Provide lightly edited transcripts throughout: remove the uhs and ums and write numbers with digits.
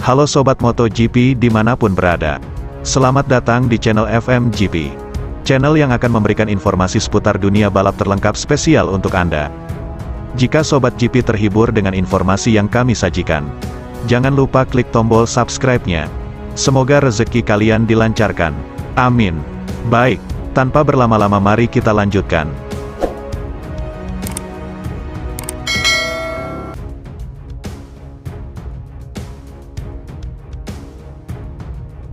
Halo Sobat MotoGP dimanapun berada. Selamat datang di channel FMGP. Channel yang akan memberikan informasi seputar dunia balap terlengkap spesial untuk Anda. Jika Sobat GP terhibur dengan informasi yang kami sajikan, jangan lupa klik tombol subscribe-nya. Semoga rezeki kalian dilancarkan. Amin. Baik, tanpa berlama-lama mari kita lanjutkan.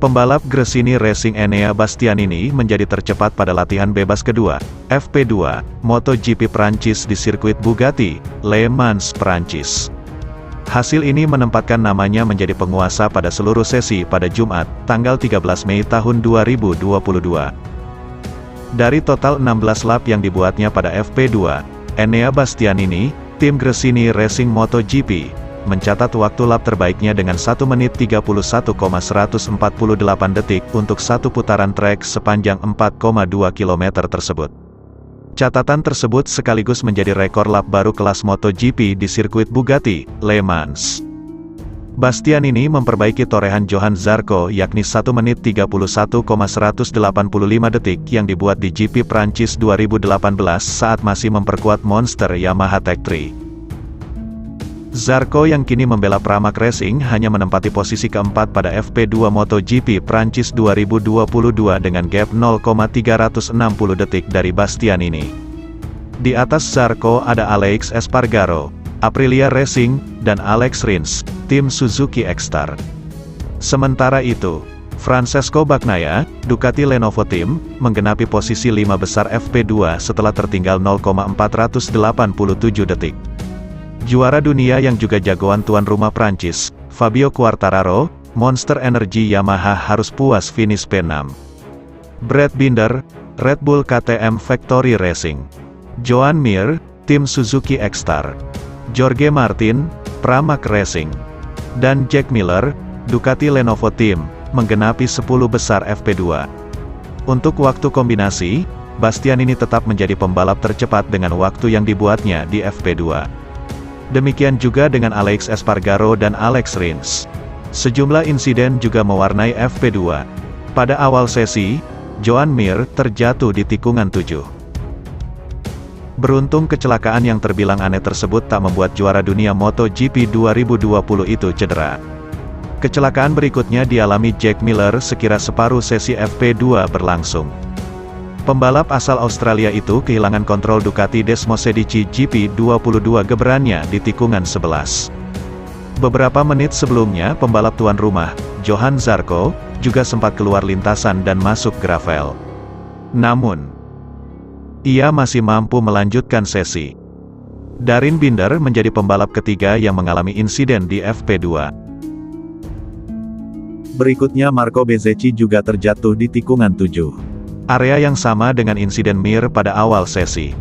Pembalap Gresini Racing Enea Bastianini menjadi tercepat pada latihan bebas kedua, FP2, MotoGP Prancis di sirkuit Bugatti, Le Mans, Prancis. Hasil ini menempatkan namanya menjadi penguasa pada seluruh sesi pada Jumat, tanggal 13 Mei tahun 2022. Dari total 16 lap yang dibuatnya pada FP2, Enea Bastianini, tim Gresini Racing MotoGP, mencatat waktu lap terbaiknya dengan 1 menit 31,148 detik untuk satu putaran trek sepanjang 4,2 km tersebut. Catatan tersebut sekaligus menjadi rekor lap baru kelas MotoGP di sirkuit Bugatti, Le Mans. Bastianini memperbaiki torehan Johan Zarco yakni 1 menit 31,185 detik yang dibuat di GP Prancis 2018 saat masih memperkuat monster Yamaha Tech 3. Zarco yang kini membela Pramac Racing hanya menempati posisi keempat pada FP2 MotoGP Prancis 2022 dengan gap 0,360 detik dari Bastianini. Di atas Zarco ada Alex Espargaro, Aprilia Racing, dan Alex Rins, tim Suzuki X-Star. Sementara itu, Francesco Bagnaia, Ducati Lenovo Team, menggenapi posisi 5 besar FP2 setelah tertinggal 0,487 detik. Juara dunia yang juga jagoan tuan rumah Prancis, Fabio Quartararo, Monster Energy Yamaha harus puas finish P6. Brad Binder, Red Bull KTM Factory Racing. Joan Mir, tim Suzuki X-Star. Jorge Martin, Pramac Racing. Dan Jack Miller, Ducati Lenovo Team, menggenapi 10 besar FP2. Untuk waktu kombinasi, Bastianini tetap menjadi pembalap tercepat dengan waktu yang dibuatnya di FP2. Demikian juga dengan Alex Espargaro dan Alex Rins. Sejumlah insiden juga mewarnai FP2. Pada awal sesi, Joan Mir terjatuh di tikungan 7. Beruntung kecelakaan yang terbilang aneh tersebut tak membuat juara dunia MotoGP 2020 itu cedera. Kecelakaan berikutnya dialami Jack Miller sekira separuh sesi FP2 berlangsung. Pembalap asal Australia itu kehilangan kontrol Ducati Desmosedici GP22 geberannya di tikungan 11. Beberapa menit sebelumnya pembalap tuan rumah, Johan Zarco, juga sempat keluar lintasan dan masuk gravel. Namun, ia masih mampu melanjutkan sesi. Darin Binder menjadi pembalap ketiga yang mengalami insiden di FP2. Berikutnya Marco Bezzecchi juga terjatuh di tikungan 7. Area yang sama dengan insiden Mir pada awal sesi.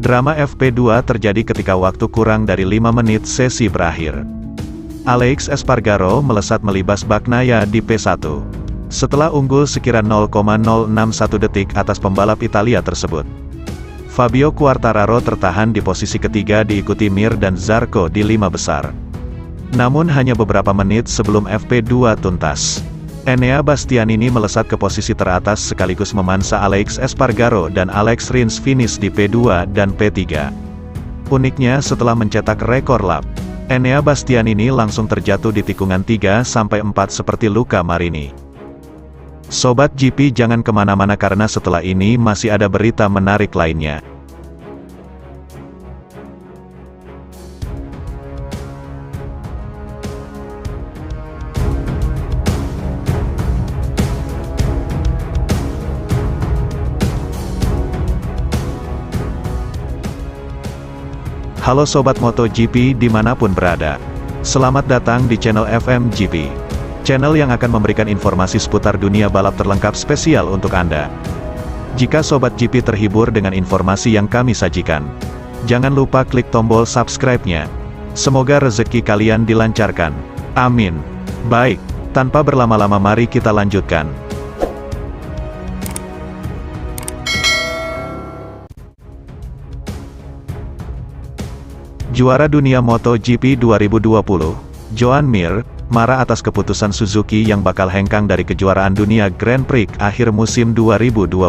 Drama FP2 terjadi ketika waktu kurang dari 5 menit sesi berakhir. Alex Espargaro melesat melibas Bagnaia di P1. Setelah unggul sekira 0,061 detik atas pembalap Italia tersebut. Fabio Quartararo tertahan di posisi ketiga diikuti Mir dan Zarco di 5 besar. Namun hanya beberapa menit sebelum FP2 tuntas, Enea Bastianini melesat ke posisi teratas sekaligus memansa Alex Espargaro dan Alex Rins finish di P2 dan P3. Uniknya setelah mencetak rekor lap, Enea Bastianini langsung terjatuh di tikungan 3-4 seperti Luca Marini. Sobat GP jangan kemana-mana karena setelah ini masih ada berita menarik lainnya. Halo Sobat MotoGP dimanapun berada. Selamat datang di channel FMGP. Channel yang akan memberikan informasi seputar dunia balap terlengkap spesial untuk Anda. Jika Sobat GP terhibur dengan informasi yang kami sajikan, jangan lupa klik tombol subscribe-nya. Semoga rezeki kalian dilancarkan. Amin. Baik, tanpa berlama-lama mari kita lanjutkan. Juara dunia MotoGP 2020, Joan Mir, marah atas keputusan Suzuki yang bakal hengkang dari kejuaraan dunia Grand Prix akhir musim 2022.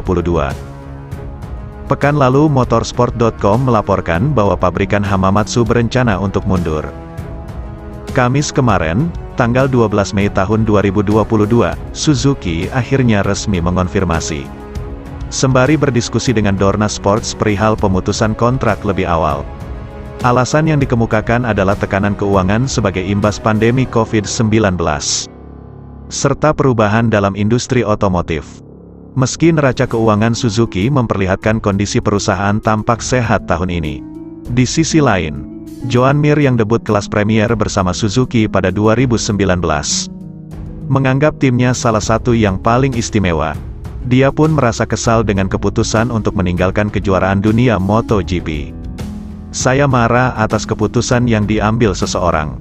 Pekan lalu motorsport.com melaporkan bahwa pabrikan Hamamatsu berencana untuk mundur. Kamis kemarin, tanggal 12 Mei tahun 2022, Suzuki akhirnya resmi mengonfirmasi. Sembari berdiskusi dengan Dorna Sports perihal pemutusan kontrak lebih awal. Alasan yang dikemukakan adalah tekanan keuangan sebagai imbas pandemi COVID-19, serta perubahan dalam industri otomotif. Meski neraca keuangan Suzuki memperlihatkan kondisi perusahaan tampak sehat tahun ini. Di sisi lain, Joan Mir yang debut kelas Premier bersama Suzuki pada 2019, menganggap timnya salah satu yang paling istimewa. Dia pun merasa kesal dengan keputusan untuk meninggalkan kejuaraan dunia MotoGP. "Saya marah atas keputusan yang diambil seseorang,"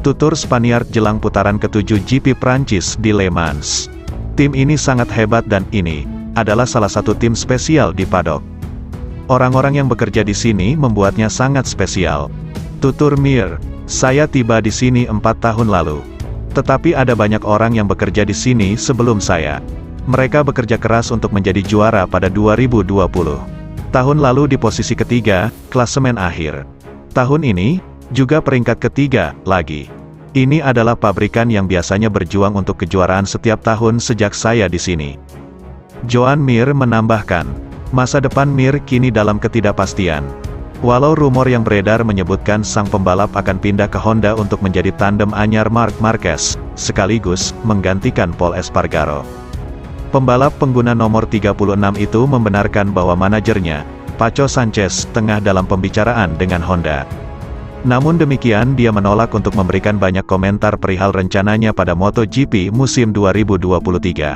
tutur Spaniard jelang putaran ke-7 GP Prancis di Le Mans. "Tim ini sangat hebat dan ini adalah salah satu tim spesial di paddock. Orang-orang yang bekerja di sini membuatnya sangat spesial," tutur Mir. "Saya tiba di sini 4 tahun lalu. Tetapi ada banyak orang yang bekerja di sini sebelum saya. Mereka bekerja keras untuk menjadi juara pada 2020. Tahun lalu di posisi ketiga, klasemen akhir. Tahun ini, juga peringkat ketiga, lagi. Ini adalah pabrikan yang biasanya berjuang untuk kejuaraan setiap tahun sejak saya di sini." Joan Mir menambahkan, masa depan Mir kini dalam ketidakpastian. Walau rumor yang beredar menyebutkan sang pembalap akan pindah ke Honda untuk menjadi tandem anyar Marc Marquez, sekaligus menggantikan Pol Espargaro. Pembalap pengguna nomor 36 itu membenarkan bahwa manajernya, Paco Sanchez, tengah dalam pembicaraan dengan Honda. Namun demikian dia menolak untuk memberikan banyak komentar perihal rencananya pada MotoGP musim 2023.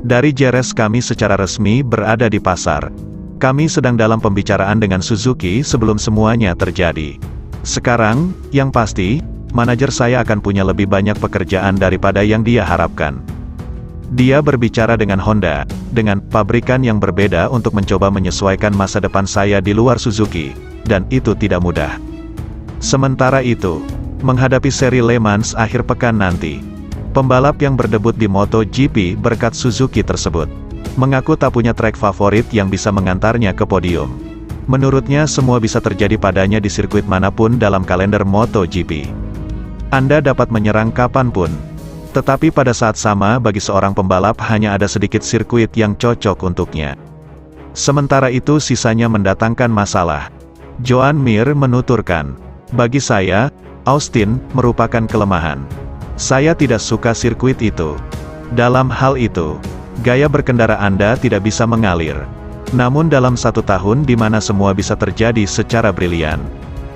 "Dari Jerez kami secara resmi berada di pasar. Kami sedang dalam pembicaraan dengan Suzuki sebelum semuanya terjadi. Sekarang, yang pasti, manajer saya akan punya lebih banyak pekerjaan daripada yang dia harapkan. Dia berbicara dengan Honda, dengan pabrikan yang berbeda untuk mencoba menyesuaikan masa depan saya di luar Suzuki, dan itu tidak mudah. Sementara itu, menghadapi seri Le Mans akhir pekan nanti, pembalap yang berdebut di MotoGP berkat Suzuki tersebut, mengaku tak punya trek favorit yang bisa mengantarnya ke podium. Menurutnya semua bisa terjadi padanya di sirkuit manapun dalam kalender MotoGP. Anda dapat menyerang kapanpun. Tetapi pada saat sama bagi seorang pembalap hanya ada sedikit sirkuit yang cocok untuknya. Sementara itu sisanya mendatangkan masalah." Joan Mir menuturkan, "Bagi saya, Austin merupakan kelemahan. Saya tidak suka sirkuit itu. Dalam hal itu, gaya berkendara Anda tidak bisa mengalir. Namun dalam 1 tahun di mana semua bisa terjadi secara brilian,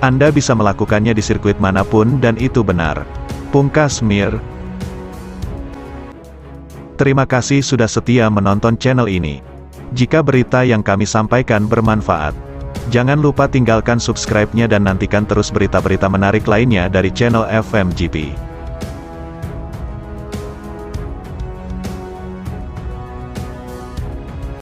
Anda bisa melakukannya di sirkuit manapun dan itu benar," pungkas Mir. Terima kasih sudah setia menonton channel ini. Jika berita yang kami sampaikan bermanfaat, jangan lupa tinggalkan subscribe-nya dan nantikan terus berita-berita menarik lainnya dari channel FMGP.